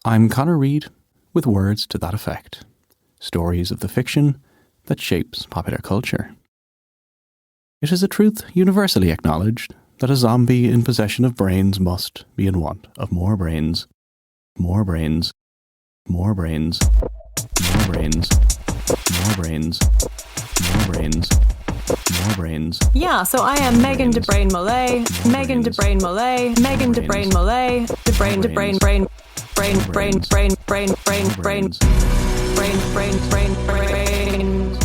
I'm Connor Reid with words to that effect. Stories of the fiction that shapes popular culture. It is a truth universally acknowledged that a zombie in possession of brains must be in want of more brains. More brains. More brains. More brains. More brains. More brains. More brains. Yeah, so I am Megan de Brain Mollet, Megan de Brain Mollet, Megan de Brain Mollet, de Brain, brain, brain, brain, brain, brain, brain, brain, brain, brain, brain, brain.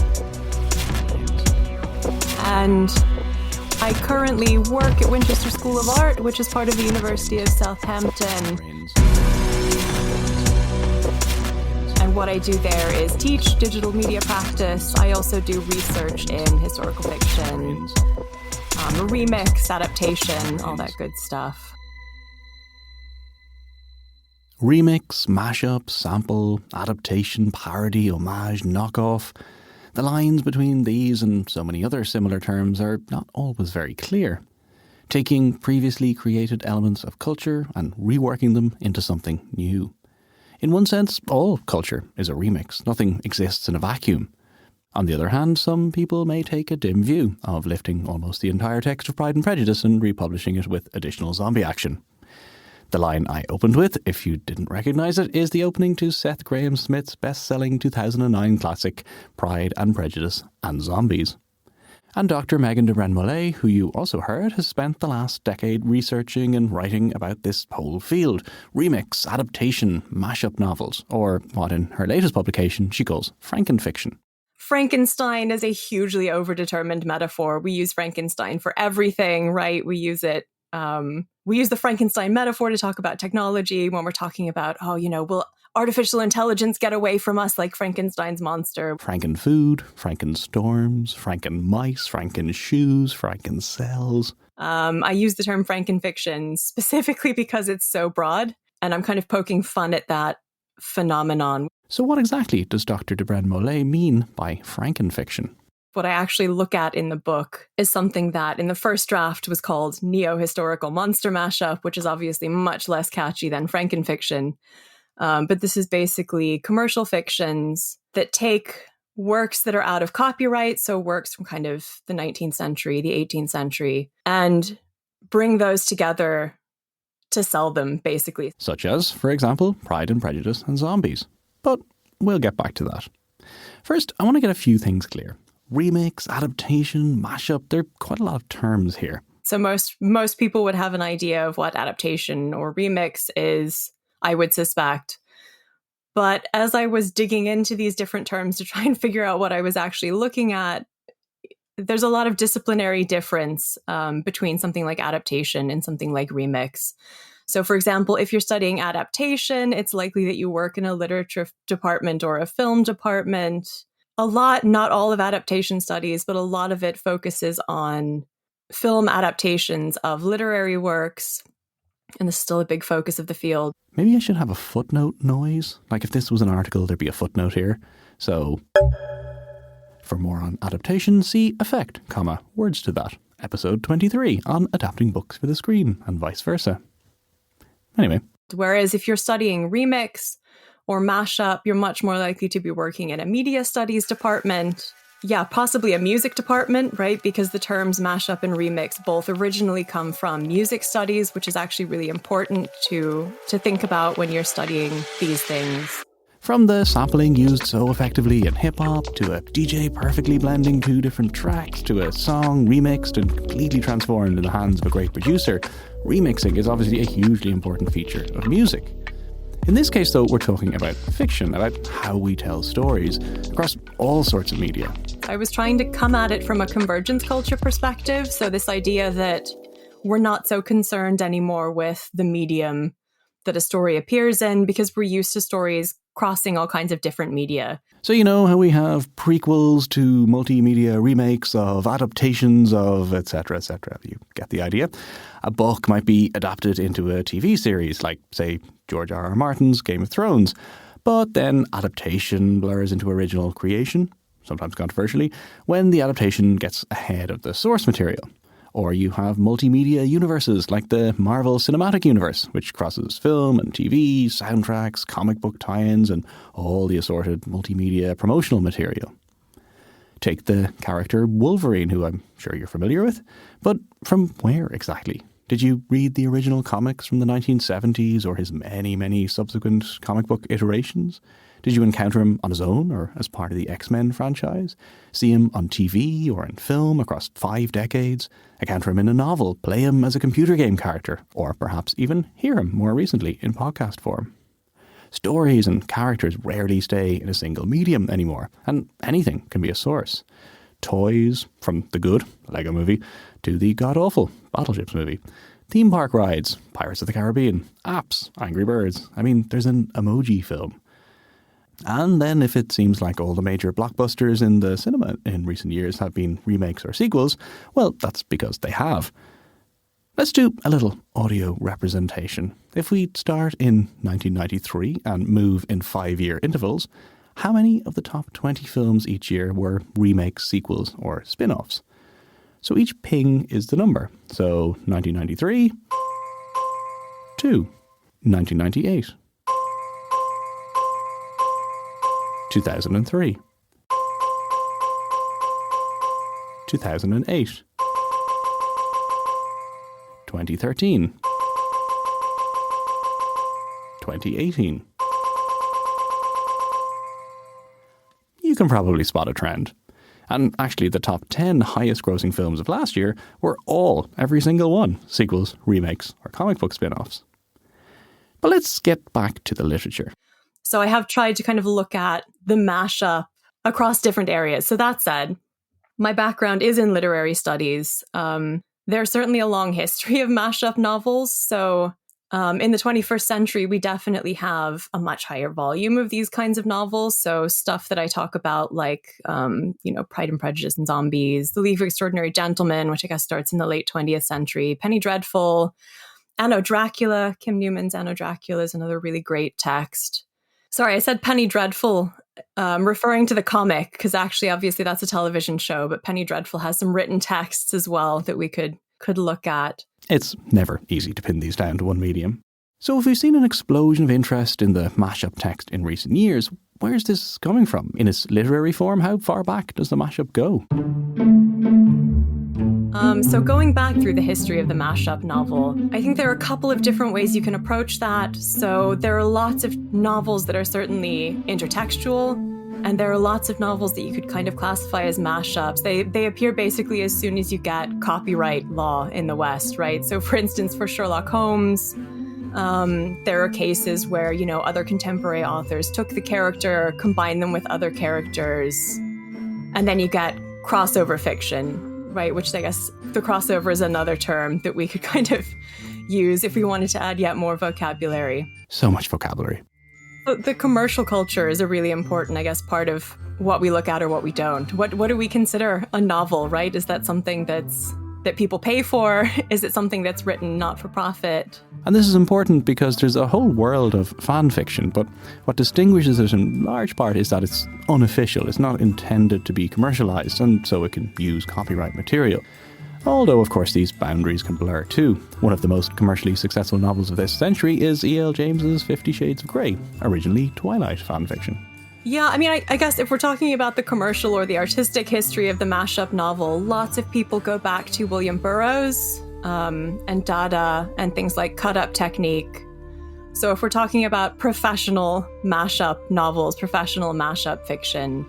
And I currently work at Winchester School of Art, which is part of the University of Southampton. And what I do there is teach digital media practice. I also do research in historical fiction, remix, adaptation, all that good stuff. Remix, mashup, sample, adaptation, parody, homage, knockoff. The lines between these and so many other similar terms are not always very clear. Taking previously created elements of culture and reworking them into something new. In one sense, all culture is a remix. Nothing exists in a vacuum. On the other hand, some people may take a dim view of lifting almost the entire text of Pride and Prejudice and republishing it with additional zombie action. The line I opened with, if you didn't recognise it, is the opening to Seth Grahame-Smith's best-selling 2009 classic Pride and Prejudice and Zombies. And Dr. Megan de Brain Mollet, who you also heard, has spent the last decade researching and writing about this whole field. Remix, adaptation, mashup novels, or what in her latest publication she calls Frankenfiction. Frankenstein is a hugely overdetermined metaphor. We use Frankenstein for everything, right? We use it. We use the Frankenstein metaphor to talk about technology when we're talking about, will artificial intelligence get away from us like Frankenstein's monster? Frankenfood, Frankenstorms, Frankenmice, Frankenshoes, Frankencells. I use the term Frankenfiction specifically because it's so broad, and I'm kind of poking fun at that phenomenon. So what exactly does Dr. de Brain Mollet mean by Frankenfiction? What I actually look at in the book is something that in the first draft was called neo-historical monster mashup, which is obviously much less catchy than Frankenfiction. But this is basically commercial fictions that take works that are out of copyright, so works from kind of the 19th century, the 18th century, and bring those together to sell them, basically. Such as, for example, Pride and Prejudice and Zombies. But we'll get back to that. First, I want to get a few things clear. Remix, adaptation, mashup, there are quite a lot of terms here. So most people would have an idea of what adaptation or remix is, I would suspect. But as I was digging into these different terms to try and figure out what I was actually looking at, there's a lot of disciplinary difference between something like adaptation and something like remix. So, for example, if you're studying adaptation, it's likely that you work in a literature department or a film department. Not all of adaptation studies, but a lot of it focuses on film adaptations of literary works. And this is still a big focus of the field. Maybe I should have a footnote noise. Like if this was an article, there'd be a footnote here. So, for more on adaptation, see Effect, words to that. Episode 23 on adapting books for the screen and vice versa. Anyway. Whereas if you're studying remix or mashup, you're much more likely to be working in a media studies department. Yeah, possibly a music department, right? Because the terms mashup and remix both originally come from music studies, which is actually really important to think about when you're studying these things. From the sampling used so effectively in hip-hop, to a DJ perfectly blending two different tracks, to a song remixed and completely transformed in the hands of a great producer, remixing is obviously a hugely important feature of music. In this case, though, we're talking about fiction, about how we tell stories across all sorts of media. I was trying to come at it from a convergence culture perspective, so this idea that we're not so concerned anymore with the medium that a story appears in because we're used to stories crossing all kinds of different media. So you know how we have prequels to multimedia remakes of adaptations of etc., etc. You get the idea. A book might be adapted into a TV series, like, say, George R.R. Martin's Game of Thrones. But then adaptation blurs into original creation, sometimes controversially, when the adaptation gets ahead of the source material. Or you have multimedia universes like the Marvel Cinematic Universe, which crosses film and TV, soundtracks, comic book tie-ins, and all the assorted multimedia promotional material. Take the character Wolverine, who I'm sure you're familiar with, but from where exactly? Did you read the original comics from the 1970s or his many, many subsequent comic book iterations? Did you encounter him on his own or as part of the X-Men franchise? See him on TV or in film across 5 decades? Encounter him in a novel? Play him as a computer game character? Or perhaps even hear him more recently in podcast form? Stories and characters rarely stay in a single medium anymore, and anything can be a source. Toys, from the good, Lego Movie, to the god-awful Battleships movie. Theme park rides, Pirates of the Caribbean. Apps, Angry Birds. I mean, there's an emoji film. And then if it seems like all the major blockbusters in the cinema in recent years have been remakes or sequels, well, that's because they have. Let's do a little audio representation. If we start in 1993 and move in 5-year intervals, how many of the top 20 films each year were remakes, sequels, or spin-offs? So each ping is the number. So 1993, 2, 1998, 2003, 2008, 2013, 2018. You can probably spot a trend. And actually the top 10 highest grossing films of last year were all, every single one, sequels, remakes, or comic book spin-offs. But let's get back to the literature. So I have tried to kind of look at the mashup across different areas. So that said, my background is in literary studies. There's certainly a long history of mashup novels. So in the 21st century, we definitely have a much higher volume of these kinds of novels. So stuff that I talk about, like, Pride and Prejudice and Zombies, The League of Extraordinary Gentlemen, which I guess starts in the late 20th century, Penny Dreadful, Anno Dracula, Kim Newman's Anno Dracula is another really great text. Sorry, I said Penny Dreadful, referring to the comic, because actually, obviously, that's a television show, but Penny Dreadful has some written texts as well that we could look at. It's never easy to pin these down to one medium. So if we've seen an explosion of interest in the mashup text in recent years, where's this coming from? In its literary form, how far back does the mashup go? So going back through the history of the mashup novel, I think there are a couple of different ways you can approach that. So there are lots of novels that are certainly intertextual, and there are lots of novels that you could kind of classify as mashups. They appear basically as soon as you get copyright law in the West, right? So for instance, for Sherlock Holmes, there are cases where, other contemporary authors took the character, combined them with other characters, and then you get crossover fiction, right? Which I guess the crossover is another term that we could kind of use if we wanted to add yet more vocabulary. So much vocabulary. The commercial culture is a really important, I guess, part of what we look at or what we don't. What do we consider a novel, right? Is that something that people pay for? Is it something that's written not for profit? And this is important because there's a whole world of fan fiction, but what distinguishes it in large part is that it's unofficial. It's not intended to be commercialized, and so it can use copyright material. Although, of course, these boundaries can blur too. One of the most commercially successful novels of this century is E.L. James's 50 Shades of Grey, originally Twilight fanfiction. Yeah, I mean, I guess if we're talking about the commercial or the artistic history of the mashup novel, lots of people go back to William Burroughs and Dada and things like cut-up technique. So if we're talking about professional mashup novels, professional mashup fiction,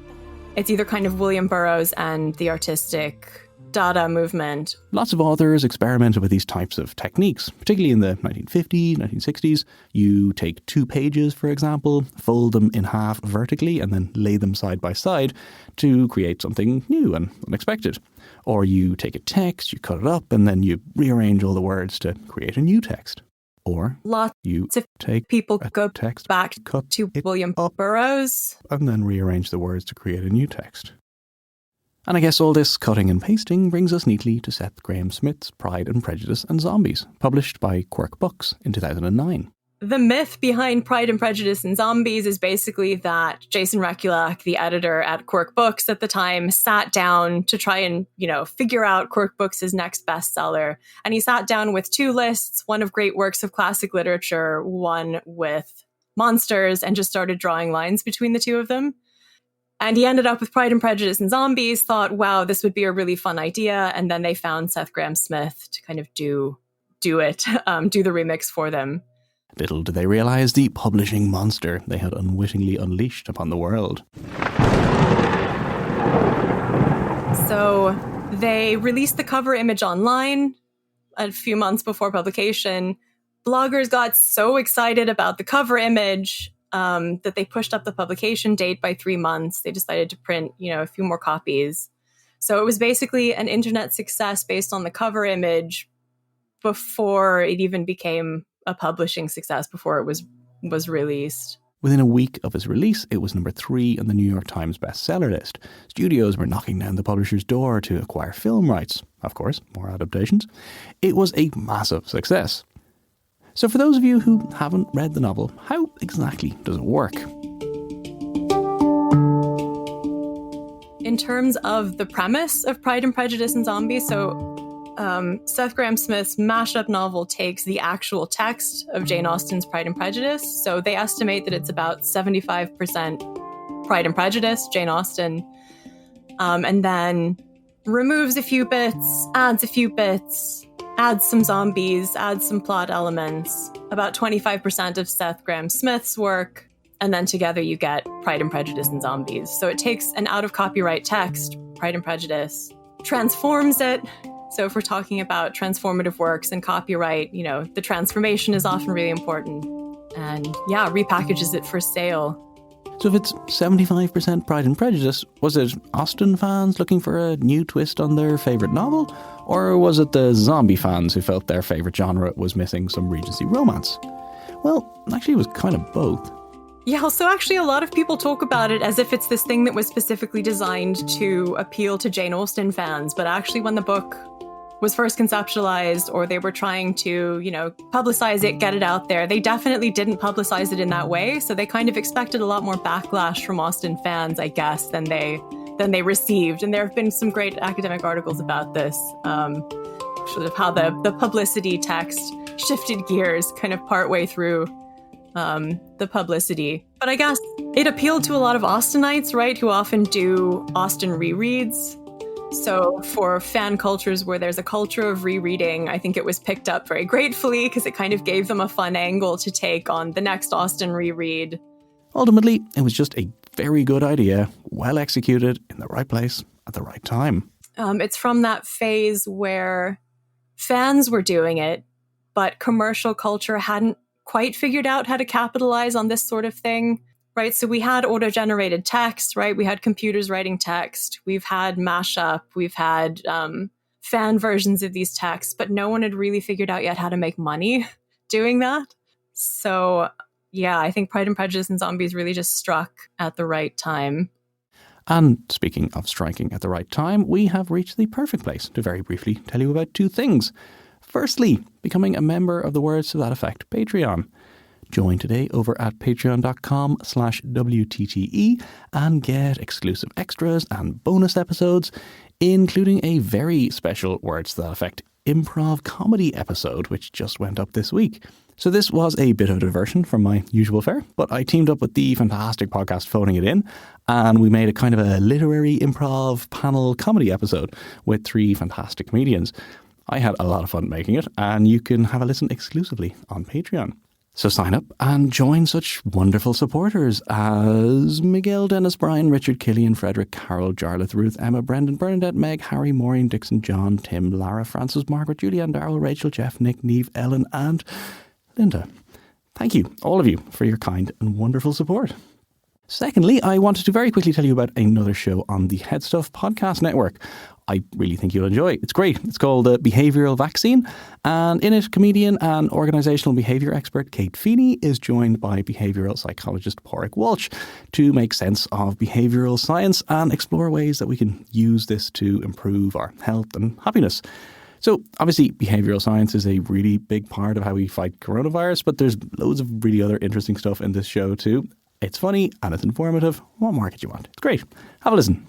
it's either kind of William Burroughs and the artistic Dada movement. Lots of authors experimented with these types of techniques, particularly in the 1950s, 1960s. You take 2 pages, for example, fold them in half vertically and then lay them side by side to create something new and unexpected. Or you take a text, you cut it up, and then you rearrange all the words to create a new text. Or you take people a go text, back cut to it William up, Burroughs, and then rearrange the words to create a new text. And I guess all this cutting and pasting brings us neatly to Seth Grahame-Smith's Pride and Prejudice and Zombies, published by Quirk Books in 2009. The myth behind Pride and Prejudice and Zombies is basically that Jason Rekulak, the editor at Quirk Books at the time, sat down to try and, figure out Quirk Books' next bestseller. And he sat down with two lists, one of great works of classic literature, one with monsters, and just started drawing lines between the two of them. And he ended up with Pride and Prejudice and Zombies, thought, wow, this would be a really fun idea. And then they found Seth Grahame-Smith to kind of do the remix for them. Little did they realise the publishing monster they had unwittingly unleashed upon the world. So they released the cover image online a few months before publication. Bloggers got so excited about the cover image that they pushed up the publication date by 3 months. They decided to print, a few more copies. So it was basically an internet success based on the cover image before it even became a publishing success, before it was released. Within a week of its release, it was number 3 on the New York Times bestseller list. Studios were knocking down the publisher's door to acquire film rights. Of course, more adaptations. It was a massive success. So for those of you who haven't read the novel, how exactly does it work? In terms of the premise of Pride and Prejudice and Zombies, so Seth Grahame-Smith's mashup novel takes the actual text of Jane Austen's Pride and Prejudice. So they estimate that it's about 75% Pride and Prejudice, Jane Austen, and then removes a few bits, adds a few bits, adds some zombies, adds some plot elements, about 25% of Seth Grahame-Smith's work, and then together you get Pride and Prejudice and Zombies. So it takes an out-of-copyright text, Pride and Prejudice, transforms it. So if we're talking about transformative works and copyright, the transformation is often really important. And repackages it for sale. So if it's 75% Pride and Prejudice, was it Austen fans looking for a new twist on their favourite novel? Or was it the zombie fans who felt their favourite genre was missing some Regency romance? Well, actually it was kind of both. Yeah, so actually a lot of people talk about it as if it's this thing that was specifically designed to appeal to Jane Austen fans. But actually when the book was first conceptualized, or they were trying to, publicize it, get it out there, they definitely didn't publicize it in that way. So they kind of expected a lot more backlash from Austen fans, I guess, than they received. And there have been some great academic articles about this, sort of how the publicity text shifted gears kind of partway through the publicity. But I guess it appealed to a lot of Austenites, right, who often do Austen rereads. So for fan cultures where there's a culture of rereading, I think it was picked up very gratefully because it kind of gave them a fun angle to take on the next Austen reread. Ultimately, it was just a very good idea, well executed, in the right place, at the right time. It's from that phase where fans were doing it, but commercial culture hadn't quite figured out how to capitalize on this sort of thing. Right, so we had auto-generated text, right? We had computers writing text. We've had mashup. We've had fan versions of these texts, but no one had really figured out yet how to make money doing that. So, I think Pride and Prejudice and Zombies really just struck at the right time. And speaking of striking at the right time, we have reached the perfect place to very briefly tell you about 2 things. Firstly, becoming a member of the Words to That Effect Patreon. Join today over at patreon.com/WTTE and get exclusive extras and bonus episodes, including a very special Words to That Effect improv comedy episode, which just went up this week. So this was a bit of a diversion from my usual fare, but I teamed up with the fantastic podcast Phoning It In, and we made a kind of a literary improv panel comedy episode with 3 fantastic comedians. I had a lot of fun making it, and you can have a listen exclusively on Patreon. So sign up and join such wonderful supporters as Miguel, Dennis, Brian, Richard, Killian, Frederick, Carol, Jarlath, Ruth, Emma, Brendan, Bernadette, Meg, Harry, Maureen, Dixon, John, Tim, Lara, Francis, Margaret, Julianne, Darrell, Rachel, Jeff, Nick, Neve, Ellen and Linda. Thank you, all of you, for your kind and wonderful support. Secondly, I wanted to very quickly tell you about another show on the Headstuff Podcast Network. I really think you'll enjoy it. It's great. It's called The Behavioural Vaccine, and in it, comedian and organisational behaviour expert Kate Feeney is joined by behavioural psychologist Pádraig Walsh to make sense of behavioural science and explore ways that we can use this to improve our health and happiness. So obviously behavioural science is a really big part of how we fight coronavirus, but there's loads of really other interesting stuff in this show too. It's funny and it's informative. What more could you want? It's great. Have a listen.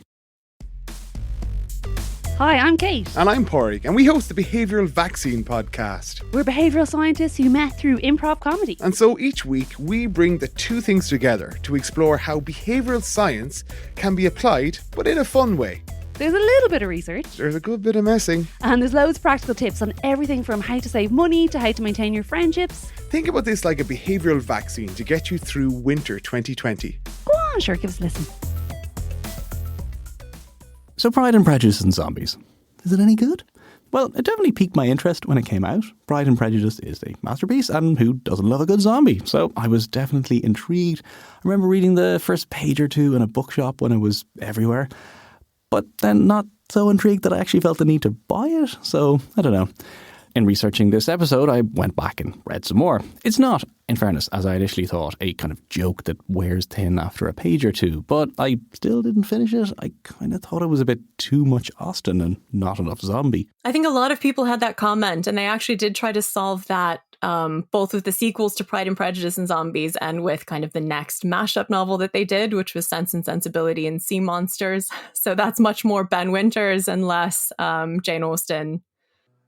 Hi, I'm Kate. And I'm Porrick, and we host the Behavioural Vaccine podcast. We're behavioural scientists who met through improv comedy. And so each week we bring the two things together to explore how behavioural science can be applied, but in a fun way. There's a little bit of research. There's a good bit of messing. And there's loads of practical tips on everything from how to save money to how to maintain your friendships. Think about this like a behavioural vaccine to get you through winter 2020. Go on, sure, give us a listen. So Pride and Prejudice and Zombies. Is it any good? Well, it definitely piqued my interest when it came out. Pride and Prejudice is a masterpiece, and who doesn't love a good zombie? So I was definitely intrigued. I remember reading the first page or two in a bookshop when it was everywhere, but then not so intrigued that I actually felt the need to buy it. So, I don't know. In researching this episode, I went back and read some more. It's not, in fairness, as I initially thought, a kind of joke that wears thin after a page or two, but I still didn't finish it. I kind of thought it was a bit too much Austen and not enough zombie. I think a lot of people had that comment, and they actually did try to solve that both with the sequels to Pride and Prejudice and Zombies and with kind of the next mashup novel that they did, which was Sense and Sensibility and Sea Monsters. So that's much more Ben Winters and less Jane Austen.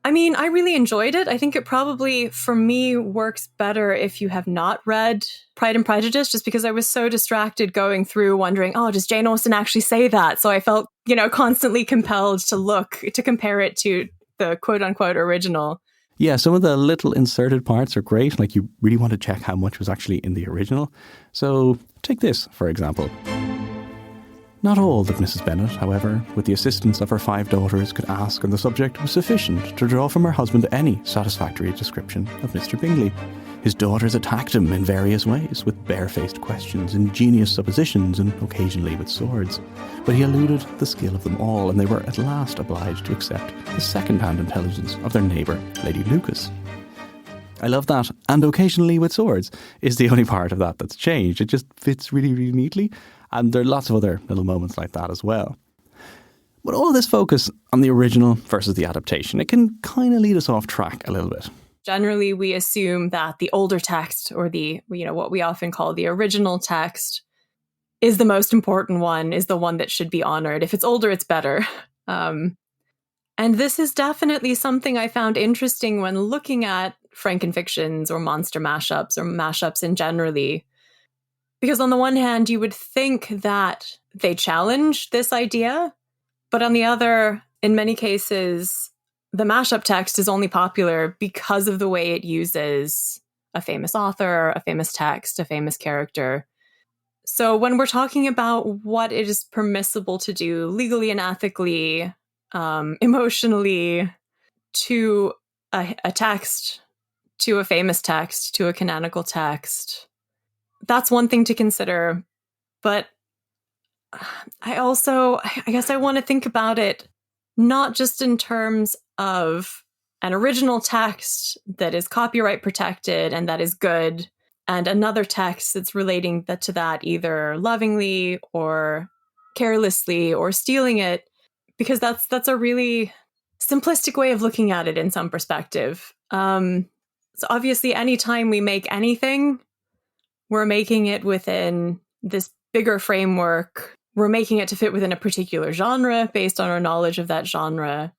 I mean, I really enjoyed it. I think it probably, for me, works better if you have not read Pride and Prejudice, just because I was so distracted going through wondering, oh, does Jane Austen actually say that? So I felt, constantly compelled to compare it to the quote-unquote original. Yeah, some of the little inserted parts are great. Like, you really want to check how much was actually in the original. So take this, for example. Not all that Mrs. Bennet, however, with the assistance of her 5 daughters, could ask on the subject was sufficient to draw from her husband any satisfactory description of Mr. Bingley. His daughters attacked him in various ways, with barefaced questions, ingenious suppositions, and occasionally with swords. But he eluded the skill of them all, and they were at last obliged to accept the second-hand intelligence of their neighbour, Lady Lucas. I love that. And occasionally with swords is the only part of that that's changed. It just fits really, really neatly. And there are lots of other little moments like that as well. But all this focus on the original versus the adaptation, it can kind of lead us off track a little bit. Generally, we assume that the older text, or the, what we often call the original text, is the most important one, is the one that should be honored. If it's older, it's better. And this is definitely something I found interesting when looking at Frankenfictions or monster mashups or mashups in generally. Because on the one hand, you would think that they challenge this idea, but on the other, in many cases, the mashup text is only popular because of the way it uses a famous author, a famous text, a famous character. So when we're talking about what it is permissible to do legally and ethically, emotionally, to a text, to a famous text, to a canonical text, that's one thing to consider. But I guess I want to think about it not just in terms of an original text that is copyright protected and that is good, and another text that's relating to that either lovingly or carelessly or stealing it, because that's a really simplistic way of looking at it in some perspective. So obviously, anytime we make anything, we're making it within this bigger framework. We're making it to fit within a particular genre based on our knowledge of that genre.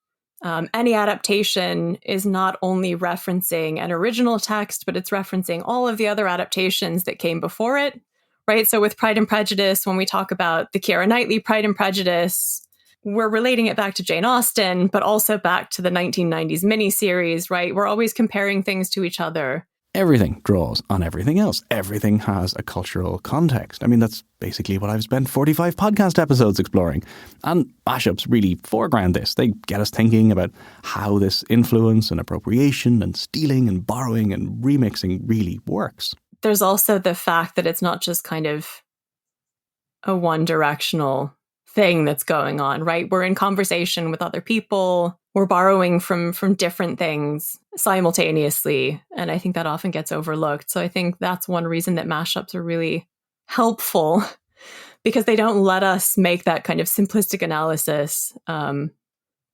Any adaptation is not only referencing an original text, but it's referencing all of the other adaptations that came before it, right? So with Pride and Prejudice, when we talk about the Keira Knightley Pride and Prejudice, we're relating it back to Jane Austen, but also back to the 1990s miniseries, right? We're always comparing things to each other. Everything draws on everything else. Everything has a cultural context. I mean, that's basically what I've spent 45 podcast episodes exploring. And mashups really foreground this. They get us thinking about how this influence and appropriation and stealing and borrowing and remixing really works. There's also the fact that it's not just kind of a one-directional thing that's going on, right? We're in conversation with other people. We're borrowing from different things simultaneously. And I think that often gets overlooked. So I think that's one reason that mashups are really helpful, because they don't let us make that kind of simplistic analysis, the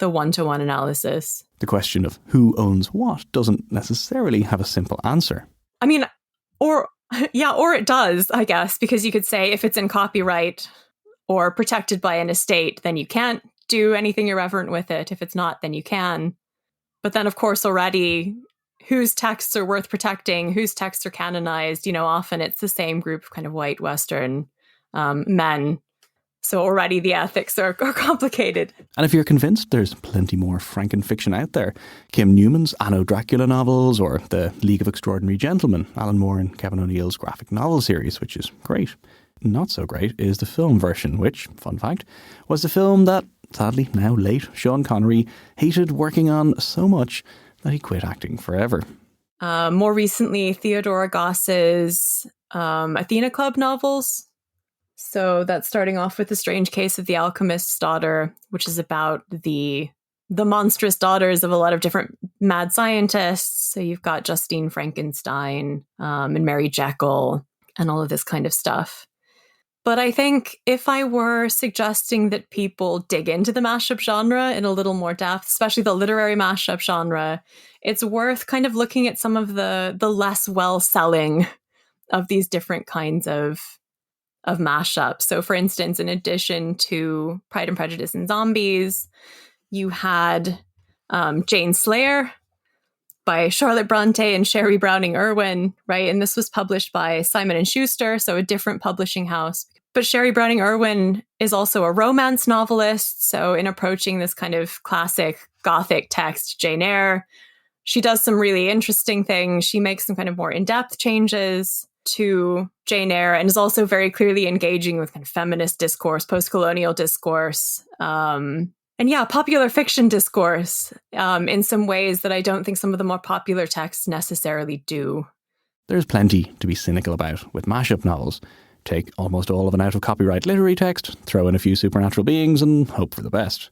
one-to-one analysis. The question of who owns what doesn't necessarily have a simple answer. I mean, or it does, I guess, because you could say if it's in copyright or protected by an estate, then you can't do anything irreverent with it. If it's not, then you can. But then, of course, already, whose texts are worth protecting, whose texts are canonized, often it's the same group of kind of white Western men. So already the ethics are complicated. And if you're convinced, there's plenty more Frankenfiction out there. Kim Newman's Anno Dracula novels, or the League of Extraordinary Gentlemen, Alan Moore and Kevin O'Neill's graphic novel series, which is great. Not so great is the film version, which, fun fact, was the film that, sadly now late, Sean Connery hated working on so much that he quit acting forever. More recently, Theodora Goss's Athena Club novels. So that's starting off with The Strange Case of the Alchemist's Daughter, which is about the monstrous daughters of a lot of different mad scientists. So you've got Justine Frankenstein and Mary Jekyll and all of this kind of stuff. But I think if I were suggesting that people dig into the mashup genre in a little more depth, especially the literary mashup genre, it's worth kind of looking at some of the less well-selling of these different kinds of mashup. So for instance, in addition to Pride and Prejudice and Zombies, you had Jane Slayer by Charlotte Bronte and Sherry Browning Irwin, right? And this was published by Simon & Schuster, so a different publishing house. But Sherry Browning Irwin is also a romance novelist. So in approaching this kind of classic Gothic text, Jane Eyre, she does some really interesting things. She makes some kind of more in-depth changes to Jane Eyre and is also very clearly engaging with kind of feminist discourse, post-colonial discourse, popular fiction discourse in some ways that I don't think some of the more popular texts necessarily do. There's plenty to be cynical about with mashup novels. Take almost all of an out-of-copyright literary text, throw in a few supernatural beings and hope for the best.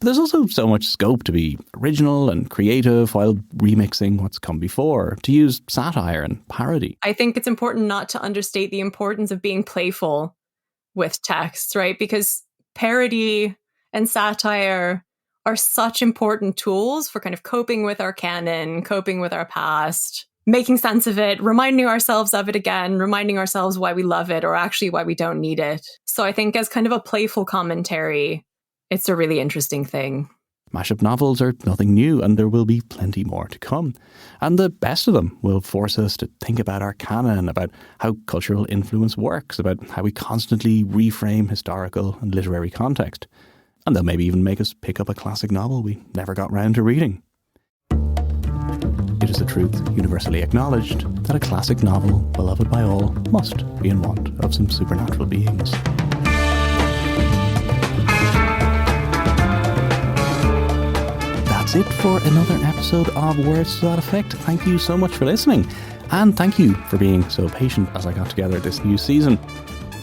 But there's also so much scope to be original and creative while remixing what's come before, to use satire and parody. I think it's important not to understate the importance of being playful with text, right? Because parody and satire are such important tools for kind of coping with our canon, coping with our past, making sense of it, reminding ourselves of it again, reminding ourselves why we love it or actually why we don't need it. So I think as kind of a playful commentary, it's a really interesting thing. Mashup novels are nothing new, and there will be plenty more to come. And the best of them will force us to think about our canon, about how cultural influence works, about how we constantly reframe historical and literary context. And they'll maybe even make us pick up a classic novel we never got round to reading. It is a truth universally acknowledged that a classic novel, beloved by all, must be in want of some supernatural beings. That's it for another episode of Words to That Effect. Thank you so much for listening, and thank you for being so patient as I got together this new season.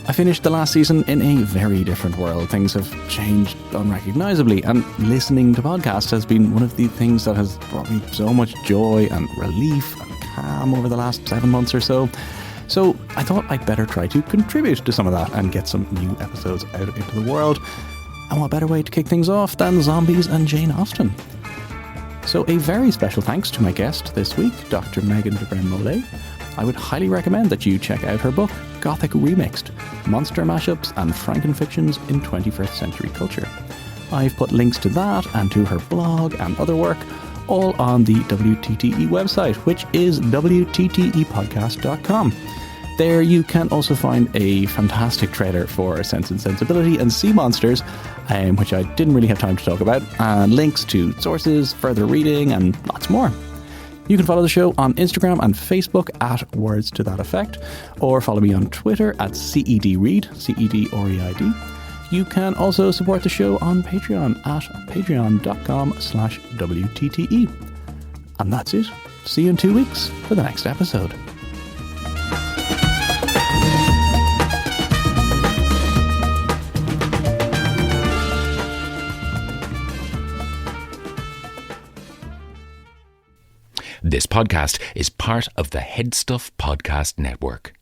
I finished the last season in a very different world. Things have changed unrecognisably, and listening to podcasts has been one of the things that has brought me so much joy and relief and calm over the last 7 months or so. So I thought I'd better try to contribute to some of that and get some new episodes out into the world. And what better way to kick things off than Zombies and Jane Austen? So a very special thanks to my guest this week, Dr. Megan de Brem-Mollet. I would highly recommend that you check out her book, Gothic Remixed, Monster Mashups and Frankenfictions in 21st Century Culture. I've put links to that and to her blog and other work all on the WTTE website, which is wttepodcast.com. There you can also find a fantastic trailer for Sense and Sensibility and Sea Monsters, which I didn't really have time to talk about, and links to sources, further reading, and lots more. You can follow the show on Instagram and Facebook at Words to That Effect, or follow me on Twitter at CEDReid, CEDReid. You can also support the show on Patreon at patreon.com/WTTE. And that's it. See you in 2 weeks for the next episode. This podcast is part of the Headstuff Podcast Network.